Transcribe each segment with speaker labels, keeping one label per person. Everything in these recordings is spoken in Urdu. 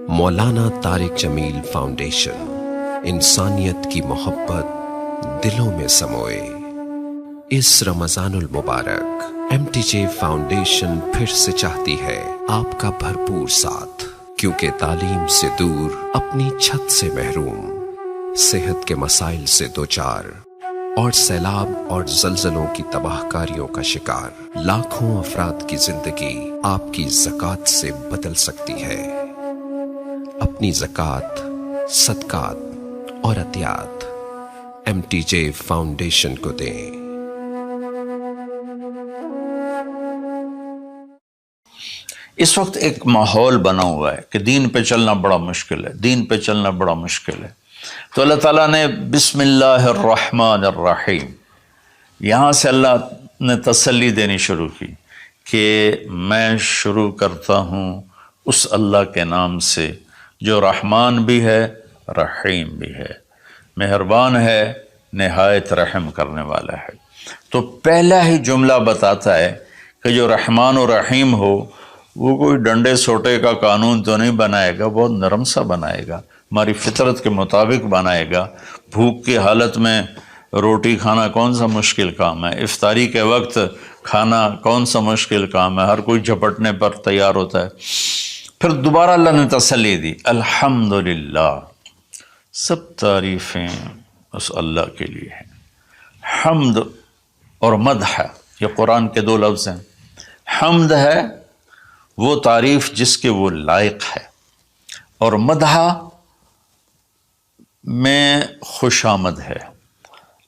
Speaker 1: مولانا طارق جمیل فاؤنڈیشن، انسانیت کی محبت دلوں میں سموئے۔ اس رمضان المبارک ایم ٹی جے فاؤنڈیشن پھر سے چاہتی ہے آپ کا بھرپور ساتھ، کیونکہ تعلیم سے دور، اپنی چھت سے محروم، صحت کے مسائل سے دوچار اور سیلاب اور زلزلوں کی تباہ کاریوں کا شکار لاکھوں افراد کی زندگی آپ کی زکوٰۃ سے بدل سکتی ہے۔ اپنی زکوٰۃ، صدقات اور عطیات ایم ٹی جے فاؤنڈیشن کو دیں۔
Speaker 2: اس وقت ایک ماحول بنا ہوا ہے کہ دین پہ چلنا بڑا مشکل ہے، دین پہ چلنا بڑا مشکل ہے، تو اللہ تعالیٰ نے بسم اللہ الرحمن الرحیم، یہاں سے اللہ نے تسلی دینی شروع کی کہ میں شروع کرتا ہوں اس اللہ کے نام سے جو رحمان بھی ہے، رحیم بھی ہے، مہربان ہے، نہایت رحم کرنے والا ہے۔ تو پہلا ہی جملہ بتاتا ہے کہ جو رحمان و رحیم ہو وہ کوئی ڈنڈے سوٹے کا قانون تو نہیں بنائے گا، بہت نرم سا بنائے گا، ہماری فطرت کے مطابق بنائے گا۔ بھوک کی حالت میں روٹی کھانا کون سا مشکل کام ہے، افطاری کے وقت کھانا کون سا مشکل کام ہے، ہر کوئی جھپٹنے پر تیار ہوتا ہے۔ پھر دوبارہ اللہ نے تسلی دی، الحمدللہ، سب تعریفیں اس اللہ کے لیے ہیں۔ حمد اور مدح، یہ قرآن کے دو لفظ ہیں۔ حمد ہے وہ تعریف جس کے وہ لائق ہے، اور مدح میں خوش آمد ہے۔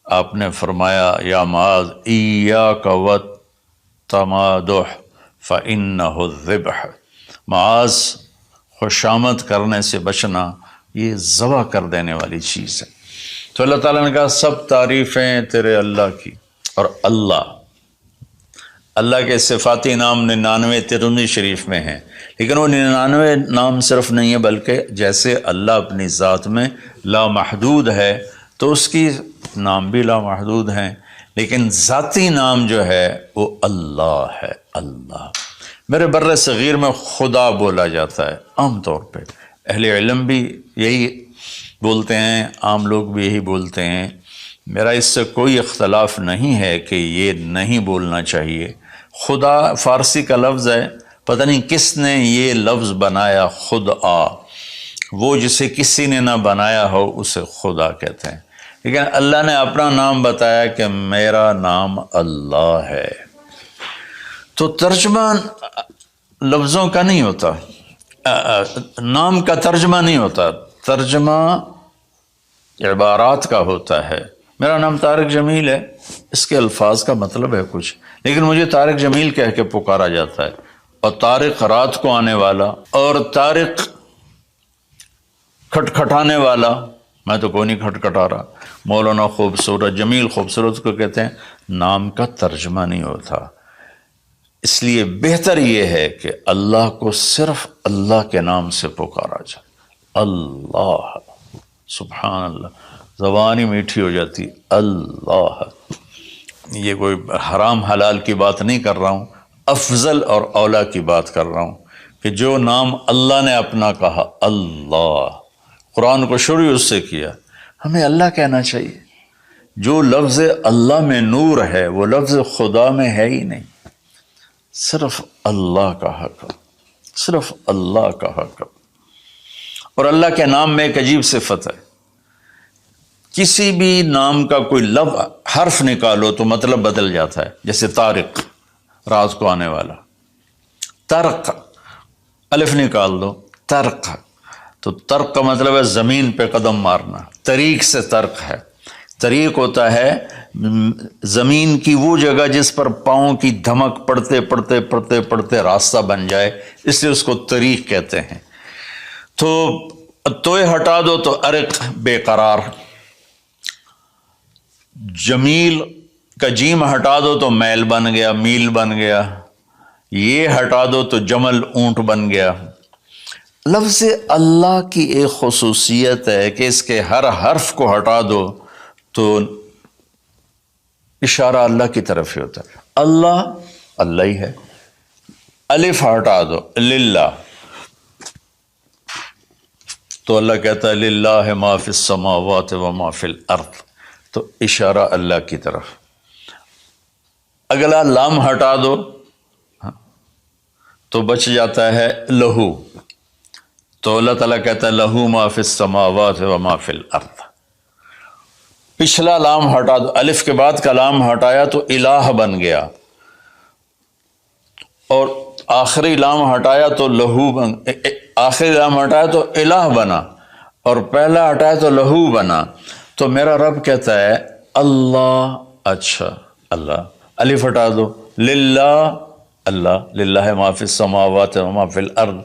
Speaker 2: آپ نے فرمایا یا معاذ ایاک والتمادح فإنہ الذبح، معاذ خوش آمد کرنے سے بچنا یہ ذبح کر دینے والی چیز ہے۔ تو اللہ تعالیٰ نے کہا سب تعریفیں تیرے اللہ کی، اور اللہ کے صفاتی نام 99 ترمذی شریف میں ہیں، لیکن وہ 99 نام صرف نہیں ہے، بلکہ جیسے اللہ اپنی ذات میں لامحدود ہے تو اس کی نام بھی لامحدود ہیں، لیکن ذاتی نام جو ہے وہ اللہ ہے۔ اللہ میرے بر صغیر میں خدا بولا جاتا ہے عام طور پہ، اہل علم بھی یہی بولتے ہیں، عام لوگ بھی یہی بولتے ہیں۔ میرا اس سے کوئی اختلاف نہیں ہے کہ یہ نہیں بولنا چاہیے۔ خدا فارسی کا لفظ ہے، پتہ نہیں کس نے یہ لفظ بنایا، خدا، وہ جسے کسی نے نہ بنایا ہو اسے خدا کہتے ہیں، لیکن اللہ نے اپنا نام بتایا کہ میرا نام اللہ ہے۔ تو ترجمہ لفظوں کا نہیں ہوتا، نام کا ترجمہ نہیں ہوتا، ترجمہ عبارات کا ہوتا ہے۔ میرا نام طارق جمیل ہے، اس کے الفاظ کا مطلب ہے کچھ، لیکن مجھے طارق جمیل کہہ کے پکارا جاتا ہے، اور طارق رات کو آنے والا، اور طارق کھٹکھٹانے والا، میں تو کوئی نہیں کھٹکھٹا رہا۔ مولانا خوبصورت، جمیل خوبصورت کو کہتے ہیں، نام کا ترجمہ نہیں ہوتا۔ اس لیے بہتر یہ ہے کہ اللہ کو صرف اللہ کے نام سے پکارا جائے، اللہ، سبحان اللہ، زبان ہی میٹھی ہو جاتی، اللہ۔ یہ کوئی حرام حلال کی بات نہیں کر رہا ہوں، افضل اور اولا کی بات کر رہا ہوں کہ جو نام اللہ نے اپنا کہا، اللہ، قرآن کو شروع اس سے کیا، ہمیں اللہ کہنا چاہیے۔ جو لفظ اللہ میں نور ہے وہ لفظ خدا میں ہے ہی نہیں، صرف اللہ کا حق، صرف اللہ کا حق۔ اور اللہ کے نام میں ایک عجیب صفت ہے، کسی بھی نام کا کوئی لفظ حرف نکالو تو مطلب بدل جاتا ہے۔ جیسے طارق، رات کو آنے والا، طرق، الف نکال دو، طرق، تو طرق کا مطلب ہے زمین پہ قدم مارنا، طریق سے طرق ہے۔ طریق ہوتا ہے زمین کی وہ جگہ جس پر پاؤں کی دھمک پڑتے پڑتے پڑتے پڑتے راستہ بن جائے، اس لیے اس کو طریق کہتے ہیں۔ تو توئے ہٹا دو تو ارق، بے قرار۔ جمیل کا جیم ہٹا دو تو میل بن گیا، میل بن گیا۔ یہ ہٹا دو تو جمل، اونٹ بن گیا۔ لفظ اللہ کی ایک خصوصیت ہے کہ اس کے ہر حرف کو ہٹا دو تو اشارہ اللہ کی طرف ہی ہوتا ہے۔ اللہ اللہ ہی ہے، الف ہٹا دو، للہ، تو اللہ کہتا ہے للہ ما فی السماوات و ما فی الارض، تو اشارہ اللہ کی طرف۔ اگلا لام ہٹا دو تو بچ جاتا ہے لہو، تو اللہ تعالیٰ کہتا ہے لہو ما فی السماوات و ما فی الارض۔ پچھلا لام ہٹا دو، الف کے بعد کا لام ہٹایا تو الہ بن گیا، اور آخری لام ہٹایا تو لہو آخری لام ہٹایا تو الہ بنا، اور پہلا ہٹایا تو لہو بنا۔ تو میرا رب کہتا ہے اللہ، اچھا اللہ، الف ہٹا دو، للہ اللہ، للہ ما فی السماوات و ما فی الارض،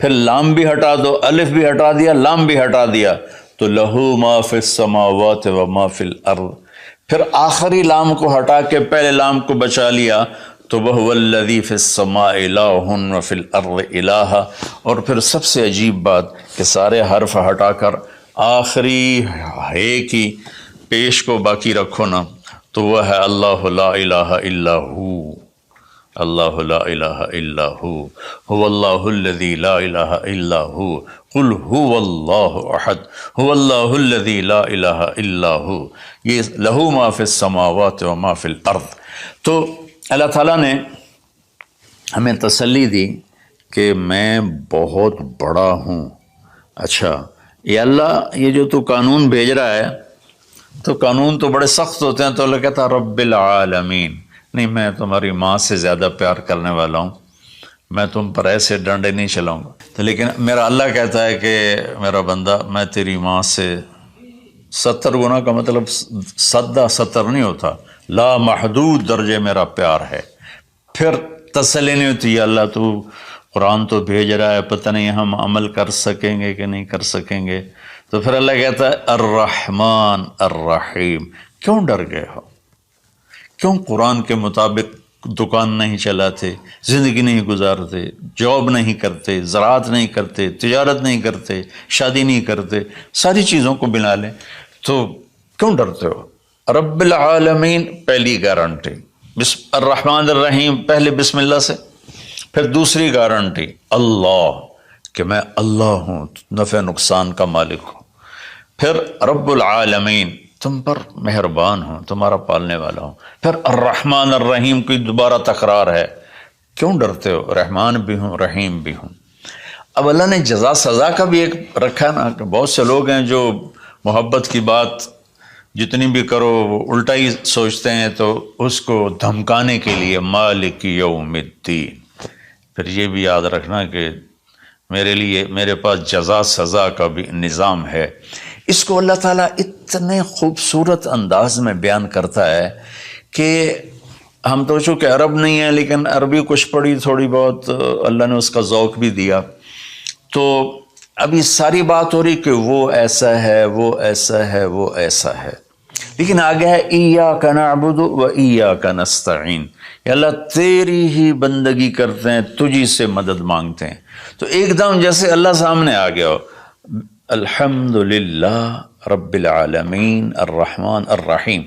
Speaker 2: پھر لام بھی ہٹا دو، الف بھی ہٹا دیا، لام بھی ہٹا دیا، تو لہو ما فی السماوات و ما فی الارض، پھر آخری لام کو ہٹا کے پہلے لام کو بچا لیا تو وَهُوَ الَّذِي فِي السَّمَاءِ إِلَٰهٌ وَفِي الْأَرْضِ إِلَٰهٌ۔ اور پھر سب سے عجیب بات کہ سارے حرف ہٹا کر آخری ہے کی پیش کو باقی رکھو نا، تو وہ ہے اللہ لا الہ الا ہو، اللہ لا الہ الا ہو، هو اللہ الذی لا الہ الا ہو، قل هو اللہ احد، هو اللہ الذی لا الہ الا ہو، یہ لہو ما فی السماوات و ما فی الارض۔ تو اللہ تعالیٰ نے ہمیں تسلی دی کہ میں بہت بڑا ہوں۔ اچھا یہ اللہ، یہ جو تو قانون بھیج رہا ہے، تو قانون تو بڑے سخت ہوتے ہیں، تو اللہ کہتا رب العالمین، نہیں میں تمہاری ماں سے زیادہ پیار کرنے والا ہوں، میں تم پر ایسے ڈنڈے نہیں چلاؤں گا۔ تو لیکن میرا اللہ کہتا ہے کہ میرا بندہ، میں تیری ماں سے 70 گنا کا مطلب 70 نہیں ہوتا، لا محدود درجے میرا پیار ہے۔ پھر تسلی نہیں ہوتی، اللہ تو قرآن تو بھیج رہا ہے، پتہ نہیں ہم عمل کر سکیں گے کہ نہیں کر سکیں گے۔ تو پھر اللہ کہتا ہے الرحمن الرحیم، کیوں ڈر گئے ہو؟ کیوں قرآن کے مطابق دکان نہیں چلاتے، زندگی نہیں گزارتے، جاب نہیں کرتے، زراعت نہیں کرتے، تجارت نہیں کرتے، شادی نہیں کرتے، ساری چیزوں کو بنا لیں، تو کیوں ڈرتے ہو؟ رب العالمین پہلی گارنٹی، الرحمن الرحیم پہلے بسم اللہ سے، پھر دوسری گارنٹی اللہ کہ میں اللہ ہوں، نفع نقصان کا مالک ہوں، پھر رب العالمین تم پر مہربان ہوں، تمہارا پالنے والا ہوں، پھر الرحمن الرحیم کی دوبارہ تکرار ہے، کیوں ڈرتے ہو؟ رحمان بھی ہوں رحیم بھی ہوں۔ اب اللہ نے جزا سزا کا بھی ایک رکھا نا، کہ بہت سے لوگ ہیں جو محبت کی بات جتنی بھی کرو وہ الٹا ہی سوچتے ہیں، تو اس کو دھمکانے کے لیے مالک یوم الدین۔ پھر یہ بھی یاد رکھنا کہ میرے پاس جزا سزا کا بھی نظام ہے۔ اس کو اللہ تعالیٰ اتنے خوبصورت انداز میں بیان کرتا ہے کہ ہم تو چونکہ عرب نہیں ہیں، لیکن عربی کچھ پڑھی تھوڑی بہت، اللہ نے اس کا ذوق بھی دیا، تو ابھی ساری بات ہو رہی کہ وہ ایسا ہے، وہ ایسا ہے، وہ ایسا ہے، لیکن آگے ہے ایاک نعبد و ایاک نستعین، یا اللہ تیری ہی بندگی کرتے ہیں، تجھی سے مدد مانگتے ہیں۔ تو ایک دم جیسے اللہ سامنے آ گیا ہو، الحمدللہ رب العالمین الرحمن الرحیم،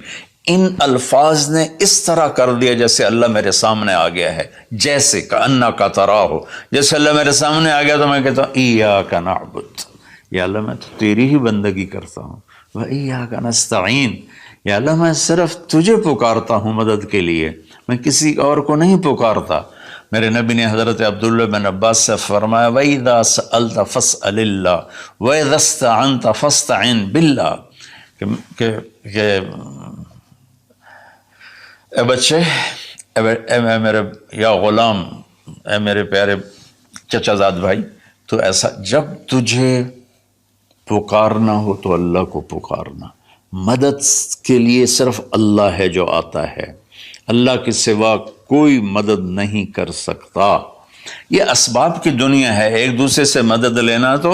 Speaker 2: ان الفاظ نے اس طرح کر دیا جیسے اللہ میرے سامنے آ گیا ہے، جیسے کأنک تراہ، جیسے اللہ میرے سامنے آ گیا تو میں کہتا ہوں ایاک نعبد، یا اللہ میں تو تیری ہی بندگی کرتا ہوں، و ایاک نستعین، یا اللہ میں صرف تجھے پکارتا ہوں مدد کے لیے، میں کسی اور کو نہیں پکارتا۔ میرے نبی نے حضرت عبداللہ بن عباس سے فرمایا وَإِذَا سَأَلْتَ فَاسْأَلِ اللَّهِ وَإِذَا اسْتَعَنْتَ فَاسْتَعِنْ بِاللَّهِ کہ اے بچے، اے میرے یا غلام، اے میرے پیارے چچا زاد بھائی، تو ایسا جب تجھے پکارنا ہو تو اللہ کو پکارنا، مدد کے لیے صرف اللہ ہے جو آتا ہے، اللہ کے سوا کوئی مدد نہیں کر سکتا۔ یہ اسباب کی دنیا ہے، ایک دوسرے سے مدد لینا، تو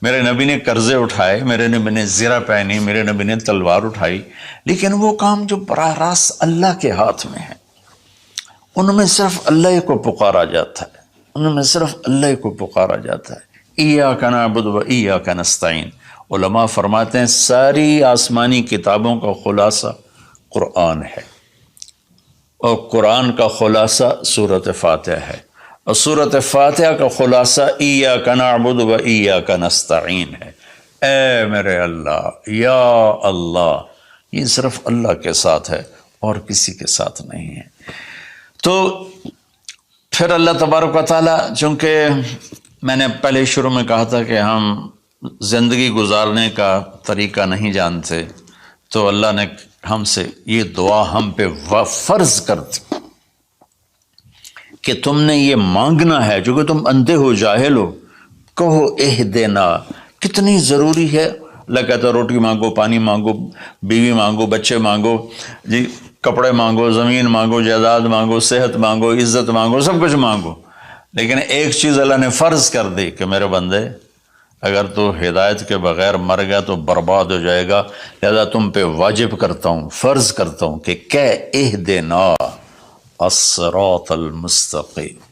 Speaker 2: میرے نبی نے قرضے اٹھائے، میرے نبی نے زرہ پہنی، میرے نبی نے تلوار اٹھائی، لیکن وہ کام جو براہ راست اللہ کے ہاتھ میں ہے، ان میں صرف اللہ کو پکارا جاتا ہے، ان میں صرف اللہ کو پکارا جاتا ہے۔ ایاک نعبد و ایاک نستعین، علماء فرماتے ہیں ساری آسمانی کتابوں کا خلاصہ قرآن ہے، اور قرآن کا خلاصہ سورۃ فاتحہ ہے، اور سورۃ فاتحہ کا خلاصہ ایاک نعبد و ایاک نستعین ہے۔ اے میرے اللہ، یا اللہ، یہ صرف اللہ کے ساتھ ہے اور کسی کے ساتھ نہیں ہے۔ تو پھر اللہ تبارک و تعالیٰ، چونکہ میں نے پہلے شروع میں کہا تھا کہ ہم زندگی گزارنے کا طریقہ نہیں جانتے، تو اللہ نے ہم سے یہ دعا ہم پہ فرض کر دی کہ تم نے یہ مانگنا ہے، جو کہ تم اندھے ہو، جاہل ہو، کہو اہدنا۔ کتنی ضروری ہے۔ اللہ کہتا ہے روٹی مانگو، پانی مانگو، بیوی مانگو، بچے مانگو، جی کپڑے مانگو، زمین مانگو، جائیداد مانگو، صحت مانگو، عزت مانگو، سب کچھ مانگو، لیکن ایک چیز اللہ نے فرض کر دی کہ میرے بندے، اگر تو ہدایت کے بغیر مر گیا تو برباد ہو جائے گا، لہذا تم پہ واجب کرتا ہوں، فرض کرتا ہوں کہ اہدنا الصراط المستقیم۔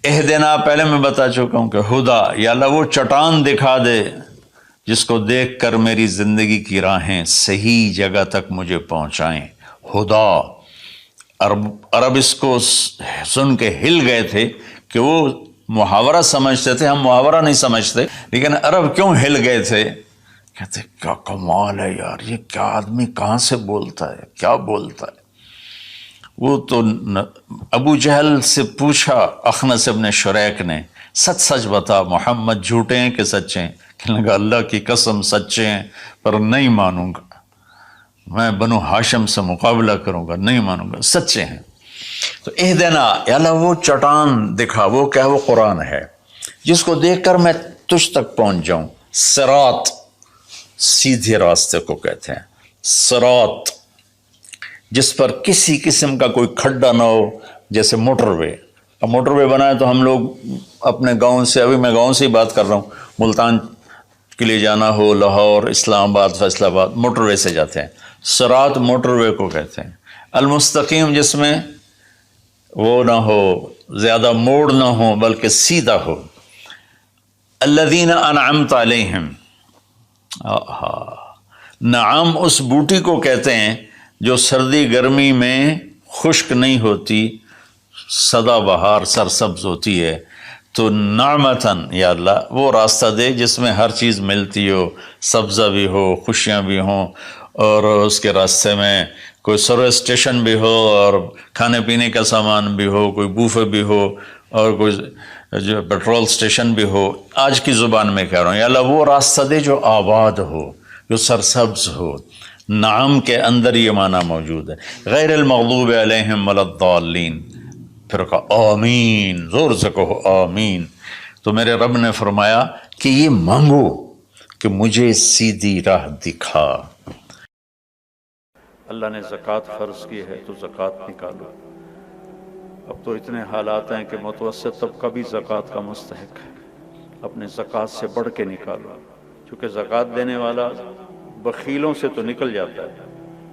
Speaker 2: اہدنا پہلے میں بتا چکا ہوں کہ خدا، یا اللہ وہ چٹان دکھا دے جس کو دیکھ کر میری زندگی کی راہیں صحیح جگہ تک مجھے پہنچائیں۔ خدا، عرب اس کو سن کے ہل گئے تھے کہ وہ محاورہ سمجھتے تھے، ہم محاورہ نہیں سمجھتے، لیکن عرب کیوں ہل گئے تھے؟ کہتے کیا کمال ہے یار، یہ کیا آدمی کہاں سے بولتا ہے، کیا بولتا ہے۔ وہ تو ابو جہل سے پوچھا اخنس ابن شریک نے، سچ سچ بتا محمد جھوٹے ہیں کہ سچے ہیں؟ کہنے لگا اللہ کی قسم سچے ہیں، پر نہیں مانوں گا، میں بنو ہاشم سے مقابلہ کروں گا، نہیں مانوں گا، سچے ہیں۔ تو اہدنا، یا اللہ وہ چٹان دکھا، وہ کیا، وہ قرآن ہے جس کو دیکھ کر میں تجھ تک پہنچ جاؤں۔ صراط، سیدھے راستے کو کہتے ہیں، صراط جس پر کسی قسم کا کوئی کھڈا نہ ہو، جیسے موٹر وے۔ اب موٹر وے بنا ہے تو ہم لوگ اپنے گاؤں سے، ابھی میں گاؤں سے ہی بات کر رہا ہوں، ملتان کے لیے جانا ہو، لاہور، اسلام آباد، فیصل آباد، موٹر وے سے جاتے ہیں۔ صراط موٹر وے کو کہتے ہیں۔ المستقیم جس میں وہ نہ ہو، زیادہ موڑ نہ ہو، بلکہ سیدھا ہو۔ الذین انعمت علیہم، نعم اس بوٹی کو کہتے ہیں جو سردی گرمی میں خشک نہیں ہوتی، سدا بہار سرسبز ہوتی ہے۔ تو نعمتاً، یا اللہ وہ راستہ دے جس میں ہر چیز ملتی ہو، سبزہ بھی ہو، خوشیاں بھی ہوں، اور اس کے راستے میں کوئی سروس اسٹیشن بھی ہو، اور کھانے پینے کا سامان بھی ہو، کوئی بوفے بھی ہو، اور کوئی جو پیٹرول اسٹیشن بھی ہو۔ آج کی زبان میں کہہ رہا ہوں، یا اللہ وہ راستہ دے جو آباد ہو، جو سرسبز ہو۔ نعم کے اندر یہ معنی موجود ہے، غیر المغضوب علیہم ولا الضالین۔ پھر کہا آمین، زور سے کہو آمین۔ تو میرے رب نے فرمایا کہ یہ مانگو کہ مجھے سیدھی راہ دکھا۔
Speaker 3: اللہ نے زکوٰۃ فرض کی ہے تو زکوٰۃ نکالو۔ اب تو اتنے حالات ہیں کہ متوسط طبقہ بھی زکوٰۃ کا مستحق ہے، اپنے زکوٰۃ سے بڑھ کے نکالو، چونکہ زکوٰۃ دینے والا بخیلوں سے تو نکل جاتا ہے،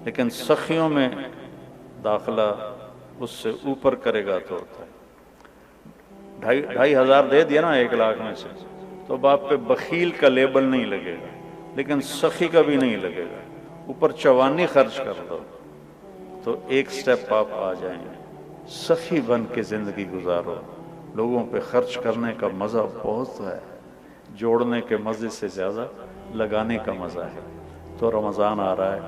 Speaker 3: لیکن سخیوں میں داخلہ اس سے اوپر کرے گا تو ہوتا ہے۔ 2,500 دے دیا نا 1,00,000 میں سے، تو باپ پہ بخیل کا لیبل نہیں لگے گا، لیکن سخی کا بھی نہیں لگے گا۔ اوپر 54 خرچ کر دو تو ایک سٹیپ آپ آ جائیں گے۔ سخی بن کے زندگی گزارو۔ لوگوں پہ خرچ کرنے کا مزہ بہت ہے، جوڑنے کے مزے سے زیادہ لگانے کا مزہ ہے۔ تو رمضان آ رہا ہے،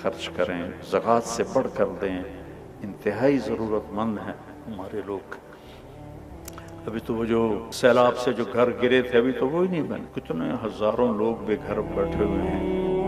Speaker 3: خرچ کریں، زکوٰۃ سے بڑھ کر دیں۔ انتہائی ضرورت مند ہیں ہمارے لوگ۔ ابھی تو وہ جو سیلاب سے جو گھر گرے تھے، ابھی تو وہ ہی نہیں بنے، کتنے ہزاروں لوگ بے گھر بیٹھے ہوئے ہیں۔